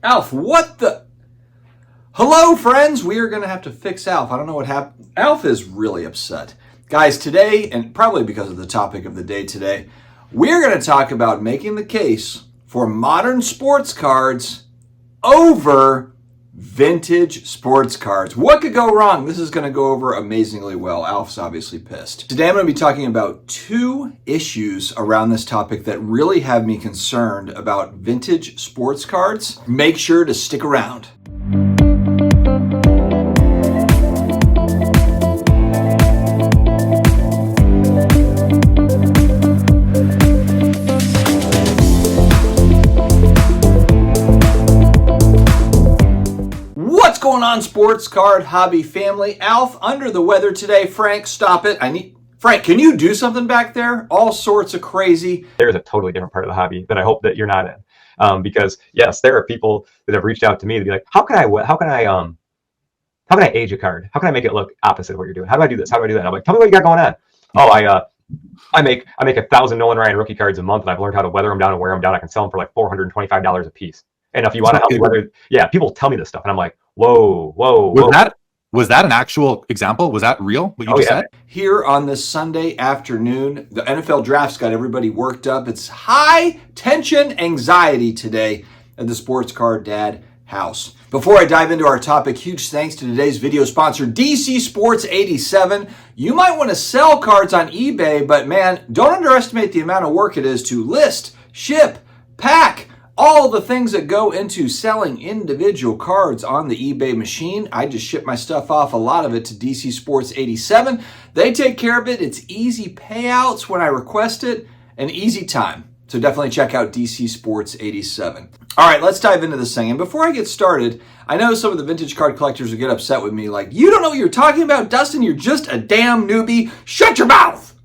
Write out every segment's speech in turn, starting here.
Alf, what the? Hello, friends. We are going to have to fix Alf. I don't know what happened. Alf is really upset. Guys, today, and probably because of the topic of the day today, we're going to talk about making the case for modern sports cards over vintage sports cards. What could go wrong? This is going to go over amazingly well. Alf's obviously pissed. Today I'm going to be talking about two issues around this topic that really have me concerned about vintage sports cards. Make sure to stick around. What's going on, sports card hobby family? Alf under the weather today. Frank, stop it. Frank, can you do something back there? All sorts of crazy. There's a totally different part of the hobby that I hope that you're not in. Because yes, there are people that have reached out to me to be like, how can I age a card? How can I make it look opposite of what you're doing? How do I do this? How do I do that? I'm like, tell me what you got going on. Oh, I make 1,000 Nolan Ryan rookie cards a month, and I've learned how to weather them down and wear them down. I can sell them for like $425 a piece. And if you want to help me weather, yeah, people tell me this stuff, and I'm like, whoa. Was that an actual example? Was that real? What you just said? Here on this Sunday afternoon, the NFL draft's got everybody worked up. It's high tension anxiety today at the Sports Card Dad house. Before I dive into our topic, huge thanks to today's video sponsor, DC Sports 87. You might want to sell cards on eBay, but man, don't underestimate the amount of work it is to list, ship, pack, all the things that go into selling individual cards on the eBay machine. I just ship my stuff off, a lot of it, to DC Sports 87. They take care of it. It's easy payouts when I request it, and easy time. So definitely check out DC Sports 87. All right, let's dive into this thing. And before I get started, I know some of the vintage card collectors will get upset with me, like, you don't know what you're talking about, Dustin. You're just a damn newbie. Shut your mouth.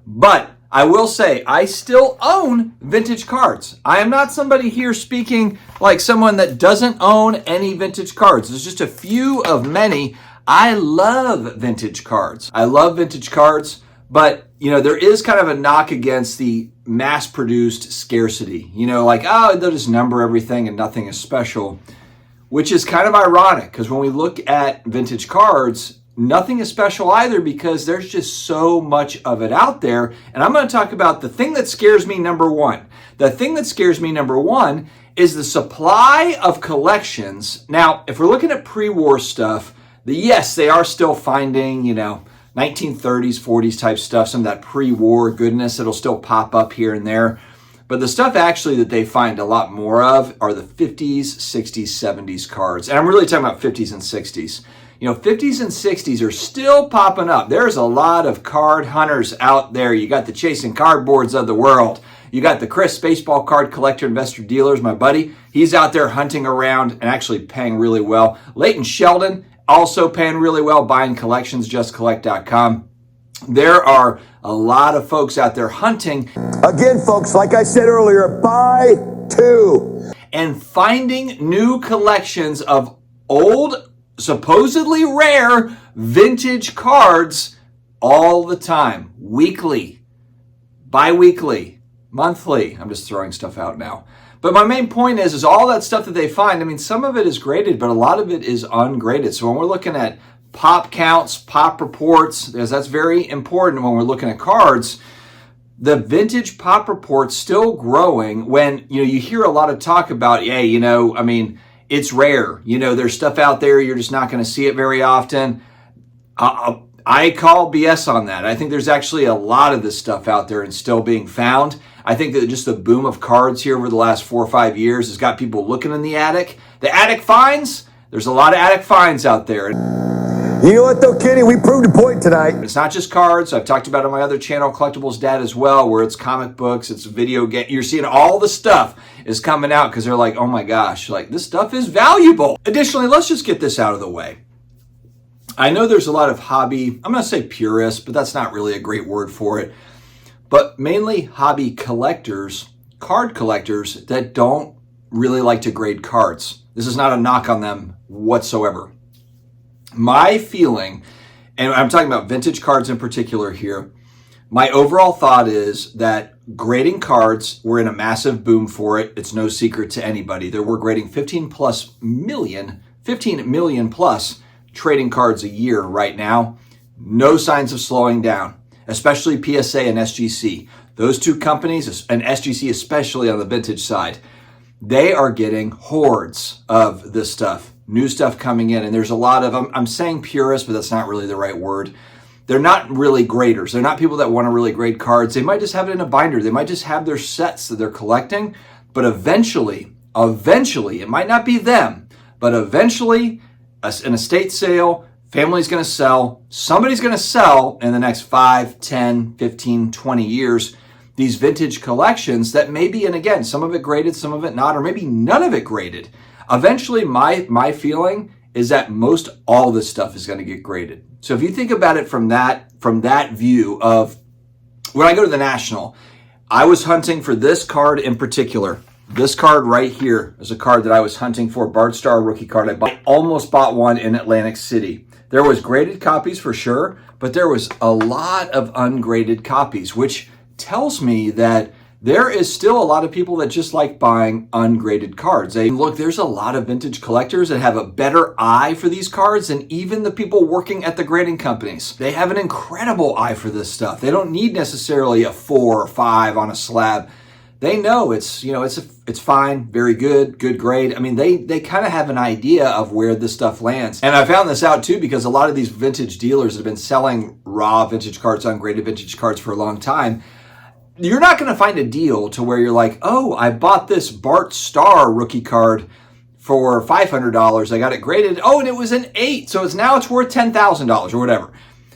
But I will say, I still own vintage cards. I am not somebody here speaking like someone that doesn't own any vintage cards. There's just a few of many. I love vintage cards. But, you know, there is kind of a knock against the mass-produced scarcity. You know, like, oh, they'll just number everything and nothing is special, which is kind of ironic because when we look at vintage cards, nothing is special either because there's just so much of it out there. And I'm going to talk about the thing that scares me, number one. The thing that scares me, number one, is the supply of collections. Now, if we're looking at pre-war stuff, yes, they are still finding, 1930s, 40s type stuff, some of that pre-war goodness that'll still pop up here and there. But the stuff actually that they find a lot more of are the 50s, 60s, 70s cards. And I'm really talking about 50s and 60s. 50s and 60s are still popping up. There's a lot of card hunters out there. You got the Chasing Cardboards of the world. You got the Chris Baseball Card Collector Investor Dealers, my buddy. He's out there hunting around and actually paying really well. Leighton Sheldon, also paying really well, buying collections, justcollect.com. There are a lot of folks out there hunting. Again, folks, like I said earlier, buy two. And finding new collections of old, supposedly rare vintage cards all the time, weekly, bi-weekly, monthly. I'm just throwing stuff out now. But my main point is all that stuff that they find, some of it is graded, but a lot of it is ungraded. So when we're looking at pop counts, pop reports, because that's very important when we're looking at cards, the vintage pop report's still growing when, you hear a lot of talk about, it's rare. There's stuff out there, you're just not going to see it very often. I call BS on that. I think there's actually a lot of this stuff out there and still being found. I think that just the boom of cards here over the last 4 or 5 years has got people looking in the attic. The attic finds, there's a lot of attic finds out there. You know what though, Kenny? We proved a point tonight. It's not just cards. I've talked about it on my other channel, Collectibles Dad, as well, where it's comic books, it's video game. You're seeing all the stuff is coming out because they're like, oh my gosh, like this stuff is valuable. Additionally, let's just get this out of the way. I know there's a lot of hobby, I'm going to say purists, but that's not really a great word for it. But mainly hobby collectors, card collectors that don't really like to grade cards. This is not a knock on them whatsoever. My feeling, and I'm talking about vintage cards in particular here, My overall thought is that grading cards, we're in a massive boom for it. It's no secret to anybody. We're grading 15 million plus trading cards a year right now. No signs of slowing down, especially PSA and SGC. Those two companies, and SGC especially on the vintage side, they are getting hordes of this stuff, new stuff coming in. And there's a lot of, I'm saying purists, but that's not really the right word. They're not really graders. They're not people that want to really grade cards. They might just have it in a binder. They might just have their sets that they're collecting. But eventually, it might not be them, but eventually an estate sale, family's going to sell, somebody's going to sell in the next 5, 10, 15, 20 years, these vintage collections that maybe, and again, some of it graded, some of it not, or maybe none of it graded. Eventually, my feeling is that most all this stuff is going to get graded. So if you think about it from that view of when I go to the National, I was hunting for this card in particular. This card right here is a card that I was hunting for, Bart Starr rookie card. I almost bought one in Atlantic City. There was graded copies for sure, but there was a lot of ungraded copies, which tells me that there is still a lot of people that just like buying ungraded cards. There's a lot of vintage collectors that have a better eye for these cards than even the people working at the grading companies. They have an incredible eye for this stuff. They don't need necessarily a 4 or 5 on a slab. They know it's fine, very good grade. I mean, they kind of have an idea of where this stuff lands. And I found this out too because a lot of these vintage dealers have been selling raw vintage cards, ungraded vintage cards for a long time. You're not going to find a deal to where you're like, oh, I bought this Bart Starr rookie card for $500. I got it graded. Oh, and it was an 8. So it's worth $10,000 or whatever.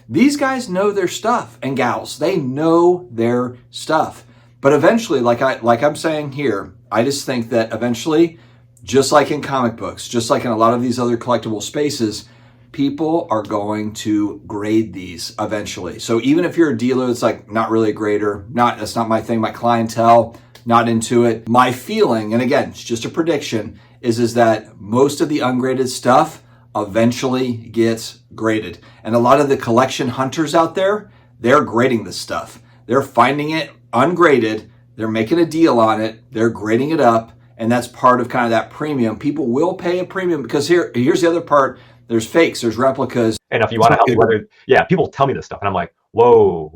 These guys know their stuff, and gals, they know their stuff. But eventually, like I'm saying here, I just think that eventually, just like in comic books, just like in a lot of these other collectible spaces, people are going to grade these eventually. So even if you're a dealer that's like not really a grader, that's not my thing, my clientele, not into it. My feeling, and again, it's just a prediction, is that most of the ungraded stuff eventually gets graded. And a lot of the collection hunters out there, they're grading this stuff. They're finding it ungraded, they're making a deal on it, they're grading it up, and that's part of kind of that premium. People will pay a premium because here's the other part. There's fakes, there's replicas. And if you want to help me, people tell me this stuff, and I'm like, whoa.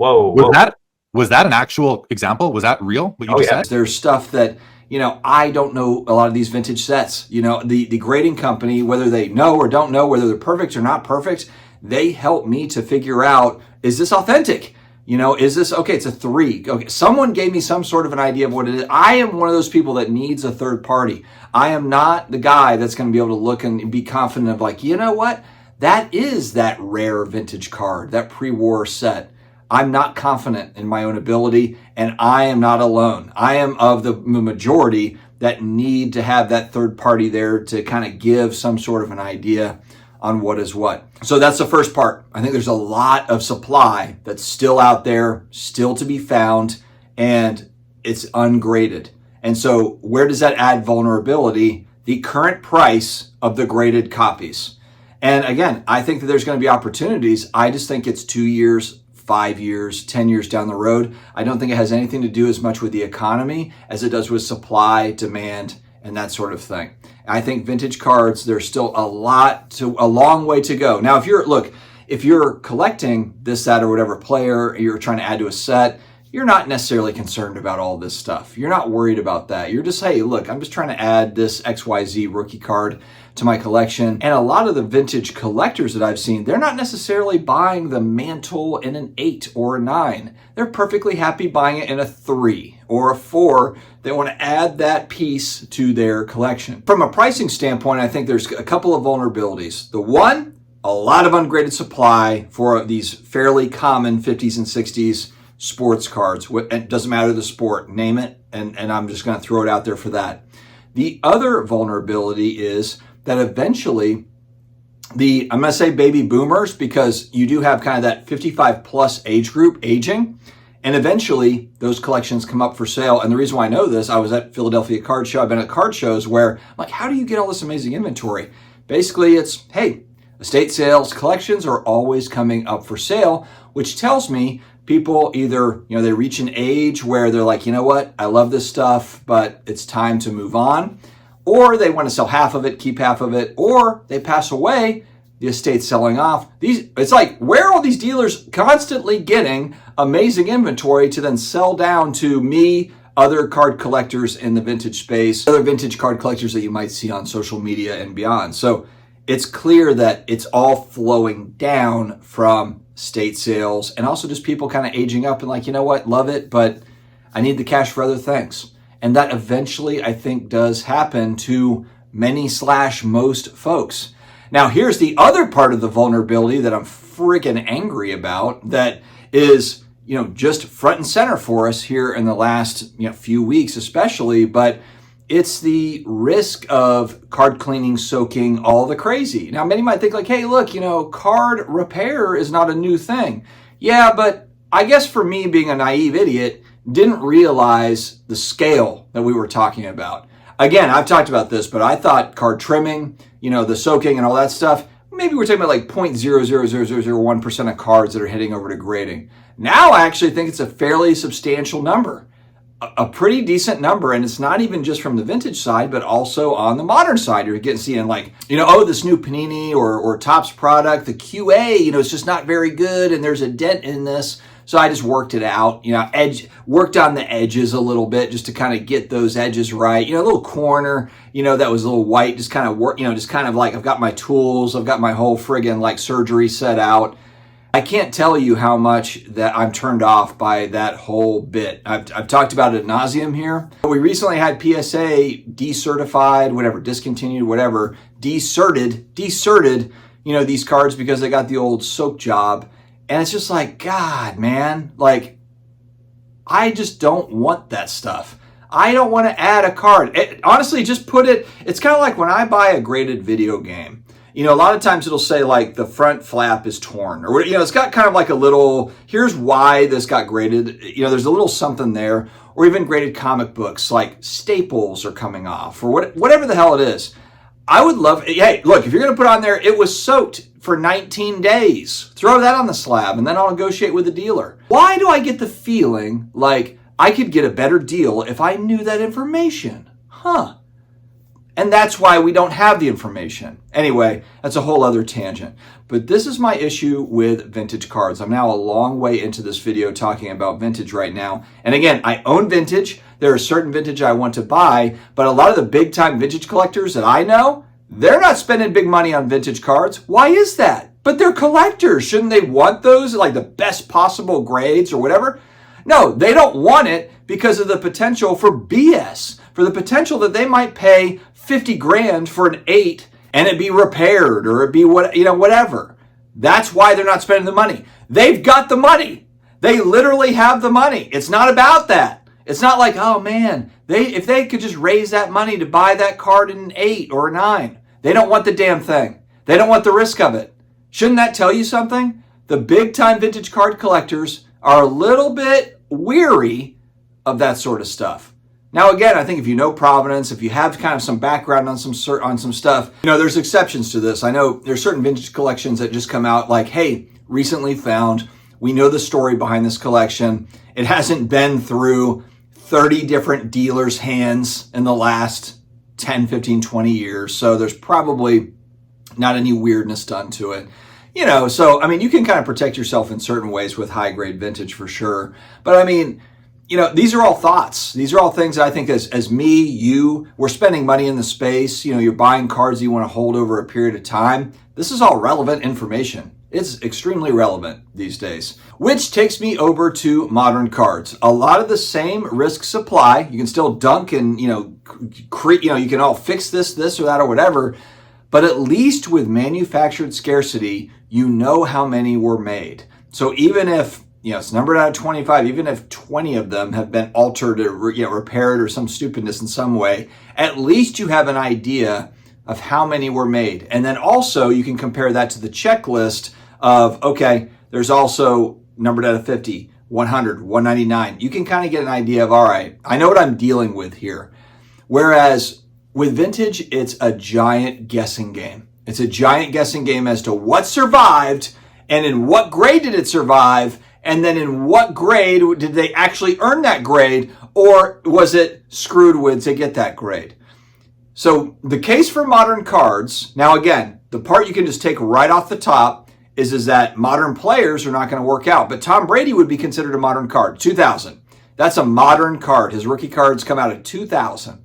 Was that an actual example? Was that real? What you just said? There's stuff that, I don't know a lot of these vintage sets. The grading company, whether they know or don't know, whether they're perfect or not perfect, they help me to figure out, is this authentic? Is this, okay, it's a 3. Okay, someone gave me some sort of an idea of what it is. I am one of those people that needs a third party. I am not the guy that's going to be able to look and be confident of like, you know what? That is that rare vintage card, that pre-war set. I'm not confident in my own ability, and I am not alone. I am of the majority that need to have that third party there to kind of give some sort of an idea on what is what. So that's the first part. I think there's a lot of supply that's still out there, still to be found, and it's ungraded. And so where does that add vulnerability? The current price of the graded copies. And again, I think that there's going to be opportunities. I just think it's 2 years, 5 years, 10 years down the road. I don't think it has anything to do as much with the economy as it does with supply, demand, and that sort of thing. I think vintage cards, there's still a long way to go. Now, if you're collecting this, that, or whatever player you're trying to add to a set, you're not necessarily concerned about all this stuff. You're not worried about that. You're just, hey, look, I'm just trying to add this XYZ rookie card to my collection. And a lot of the vintage collectors that I've seen, they're not necessarily buying the mantle in an 8 or a 9. They're perfectly happy buying it in a 3 or a 4. They want to add that piece to their collection. From a pricing standpoint, I think there's a couple of vulnerabilities. The one, a lot of ungraded supply for these fairly common 50s and 60s sports cards. It doesn't matter the sport, name it, and I'm just going to throw it out there for that. The other vulnerability is that eventually I'm going to say baby boomers, because you do have kind of that 55 plus age group aging, and eventually those collections come up for sale. And the reason why I know this, I was at Philadelphia Card Show. I've been at card shows where I'm like, how do you get all this amazing inventory? Basically, it's, hey, estate sales collections are always coming up for sale, which tells me people either, they reach an age where they're like, you know what, I love this stuff, but it's time to move on. Or they want to sell half of it, keep half of it, or they pass away, the estate's selling off. It's like, where are all these dealers constantly getting amazing inventory to then sell down to me, other card collectors in the vintage space, other vintage card collectors that you might see on social media and beyond. So it's clear that it's all flowing down from estate sales and also just people kind of aging up and like, you know what, love it, but I need the cash for other things. And that eventually, I think, does happen to many/most folks. Now, here's the other part of the vulnerability that I'm freaking angry about that is, just front and center for us here in the last few weeks especially, but it's the risk of card cleaning, soaking, all the crazy. Now, many might think like, hey, look, card repair is not a new thing. Yeah, but I guess for me, being a naive idiot, didn't realize the scale that we were talking about. Again, I've talked about this, but I thought card trimming, the soaking and all that stuff, maybe we're talking about like 0.00001% of cards that are heading over to grading. Now I actually think it's a fairly substantial number, a pretty decent number. And it's not even just from the vintage side, but also on the modern side. You're getting seeing like, this new Panini or Topps product, the QA, it's just not very good. And there's a dent in this. So I just worked it out, worked on the edges a little bit just to kind of get those edges right. A little corner, that was a little white, just kind of work, just kind of like I've got my tools, I've got my whole friggin' like surgery set out. I can't tell you how much that I'm turned off by that whole bit. I've talked about it ad nauseum here. We recently had PSA decertified, whatever, discontinued, whatever, deserted, these cards because they got the old soak job. And it's just like, God, man, like, I just don't want that stuff. I don't want to add a card. Honestly, just put it, it's kind of like when I buy a graded video game. A lot of times it'll say like the front flap is torn or, it's got kind of like a little, here's why this got graded. There's a little something there, or even graded comic books, like staples are coming off or whatever the hell it is. I would love, hey, look, if you're going to put on there, it was soaked for 19 days. Throw that on the slab and then I'll negotiate with the dealer. Why do I get the feeling like I could get a better deal if I knew that information? And that's why we don't have the information. Anyway, that's a whole other tangent. But this is my issue with vintage cards. I'm now a long way into this video talking about vintage right now. And again, I own vintage. There are certain vintage I want to buy, but a lot of the big time vintage collectors that I know, they're not spending big money on vintage cards. Why is that? But they're collectors. Shouldn't they want those, like the best possible grades or whatever? No, they don't want it because of the potential for BS, for the potential that they might pay 50 grand for an 8 and it be repaired or it be whatever. That's why they're not spending the money. They've got the money. They literally have the money. It's not about that. It's not like, oh man, if they could just raise that money to buy that card in an 8 or a 9, they don't want the damn thing. They don't want the risk of it. Shouldn't that tell you something? The big time vintage card collectors are a little bit weary of that sort of stuff. Now, again, I think if you know provenance, if you have kind of some background on some stuff, there's exceptions to this. I know there's certain vintage collections that just come out like, hey, recently found, we know the story behind this collection. It hasn't been through 30 different dealers' hands in the last 10, 15, 20 years. So there's probably not any weirdness done to it. So, you can kind of protect yourself in certain ways with high grade vintage for sure. But these are all thoughts. These are all things that I think as me, we're spending money in the space. You're buying cards you want to hold over a period of time. This is all relevant information. It's extremely relevant these days, which takes me over to modern cards. A lot of the same risk supply. You can still dunk and, you can all fix this or that or whatever. But at least with manufactured scarcity, you know how many were made. So even if, it's numbered out of 25, even if 20 of them have been altered or repaired or some stupidness in some way, at least you have an idea of how many were made. And then also you can compare that to the checklist of, okay, there's also numbered out of 50, 100, 199. You can kind of get an idea of, all right, I know what I'm dealing with here. Whereas with vintage, it's a giant guessing game. It's a giant guessing game as to what survived and in what grade did it survive And then in what grade did they actually earn that grade, or was it screwed with to get that grade? So the case for modern cards, now again, the part you can just take right off the top is that modern players are not going to work out. But Tom Brady would be considered a modern card. 2000. That's a modern card. His rookie cards come out of 2000.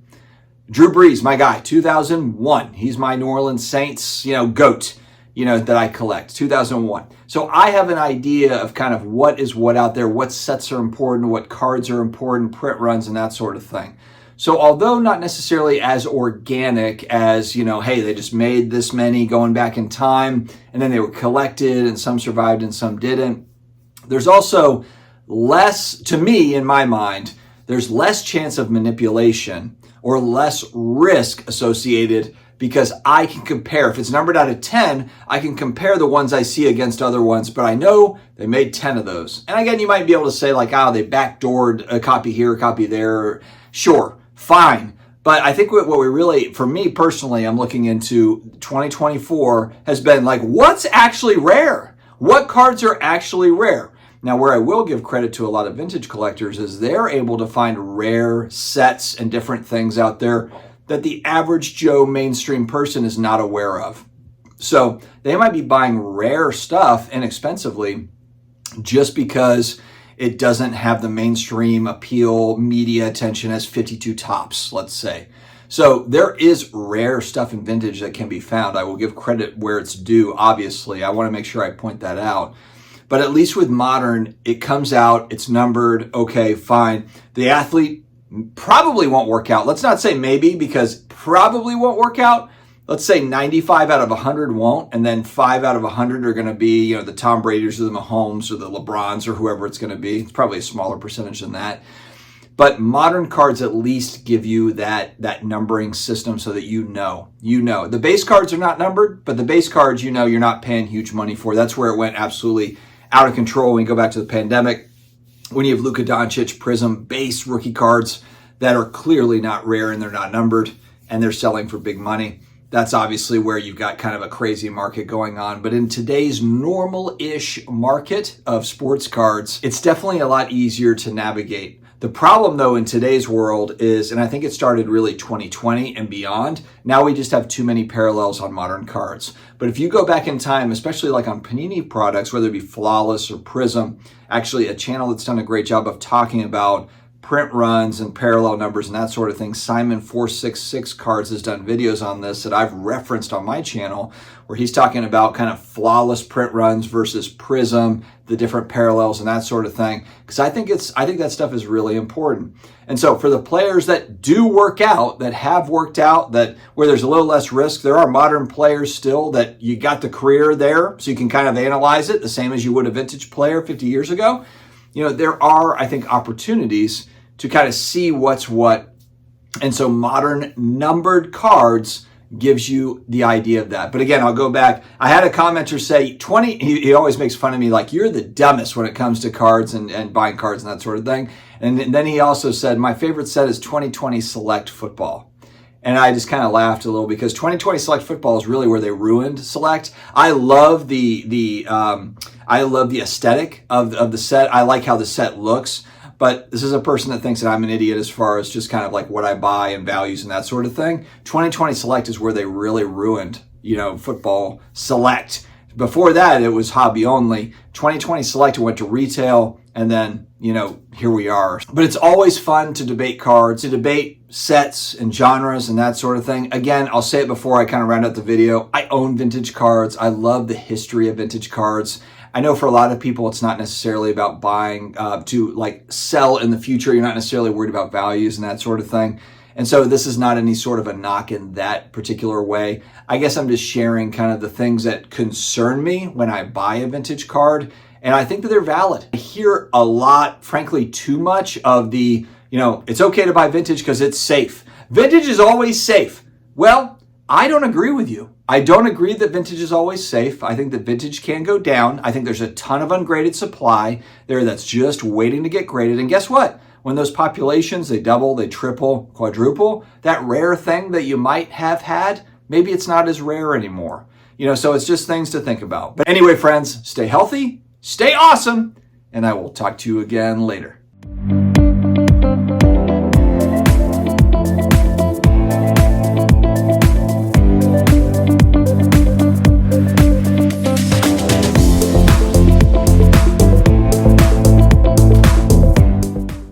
Drew Brees, my guy, 2001. He's my New Orleans Saints, GOAT, that I collect, 2001. So I have an idea of kind of what is what out there, what sets are important, what cards are important, print runs, and that sort of thing. So although not necessarily as organic as, hey, they just made this many going back in time, and then they were collected, and some survived and some didn't, there's also less, to me, in my mind, there's less chance of manipulation or less risk associated because I can compare. If it's numbered out of 10, I can compare the ones I see against other ones, but I know they made 10 of those. And again, you might be able to say like, they backdoored a copy here, a copy there. Sure, fine. But I think what we really, for me personally, I'm looking into 2024 has been like, what's actually rare? What cards are actually rare? Now, where I will give credit to a lot of vintage collectors is they're able to find rare sets and different things out there that the average Joe mainstream person is not aware of. So they might be buying rare stuff inexpensively just because it doesn't have the mainstream appeal, media attention as 52 tops, let's say. So there is rare stuff in vintage that can be found. I will give credit where it's due, obviously. I want to make sure I point that out. But at least with modern, it comes out, it's numbered, okay, fine. The athlete probably won't work out. Let's not say maybe, because probably won't work out. Let's say 95 out of 100 won't, and then 5 out of 100 are going to be, the Tom Brady's or the Mahomes or the LeBrons or whoever it's going to be. It's probably a smaller percentage than that. But modern cards at least give you that numbering system so that you know. The base cards are not numbered, but the base cards, you're not paying huge money for. That's where it went absolutely out of control when you go back to the pandemic. When you have Luka Doncic Prism base rookie cards that are clearly not rare and they're not numbered and they're selling for big money, that's obviously where you've got kind of a crazy market going on. But in today's normal-ish market of sports cards, it's definitely a lot easier to navigate. The problem, though, in today's world is, and I think it started really 2020 and beyond, now we just have too many parallels on modern cards. But if you go back in time, especially like on Panini products, whether it be Flawless or Prism, actually a channel that's done a great job of talking about print runs and parallel numbers and that sort of thing. Simon 466 Cards has done videos on this that I've referenced on my channel, where he's talking about kind of flawless print runs versus Prism, the different parallels and that sort of thing. Because I think that stuff is really important. And so for the players that do work out, that have worked out, that where there's a little less risk, there are modern players still that you got the career there, so you can kind of analyze it the same as you would a vintage player 50 years ago. There are, I think, opportunities to kind of see what's what. And so modern numbered cards gives you the idea of that. But again, I'll go back. I had a commenter say 20, he always makes fun of me like, you're the dumbest when it comes to cards and buying cards and that sort of thing. And then he also said, my favorite set is 2020 Select Football. And I just kind of laughed a little because 2020 Select Football is really where they ruined Select. I love the aesthetic of the set. I like how the set looks. But this is a person that thinks that I'm an idiot as far as just kind of like what I buy and values and that sort of thing. 2020 Select is where they really ruined, football Select. Before that, it was hobby only. 2020 Select went to retail, and then, here we are. But it's always fun to debate cards, to debate sets and genres and that sort of thing. Again, I'll say it before I kind of round out the video. I own vintage cards. I love the history of vintage cards. I know for a lot of people, it's not necessarily about buying to like sell in the future. You're not necessarily worried about values and that sort of thing. And so this is not any sort of a knock in that particular way. I guess I'm just sharing kind of the things that concern me when I buy a vintage card. And I think that they're valid. I hear a lot, frankly, too much of the, it's okay to buy vintage because it's safe. Vintage is always safe. Well, I don't agree with you. I don't agree that vintage is always safe. I think that vintage can go down. I think there's a ton of ungraded supply there that's just waiting to get graded. And guess what? When those populations, they double, they triple, quadruple, that rare thing that you might have had, maybe it's not as rare anymore. So it's just things to think about. But anyway, friends, stay healthy, stay awesome, and I will talk to you again later.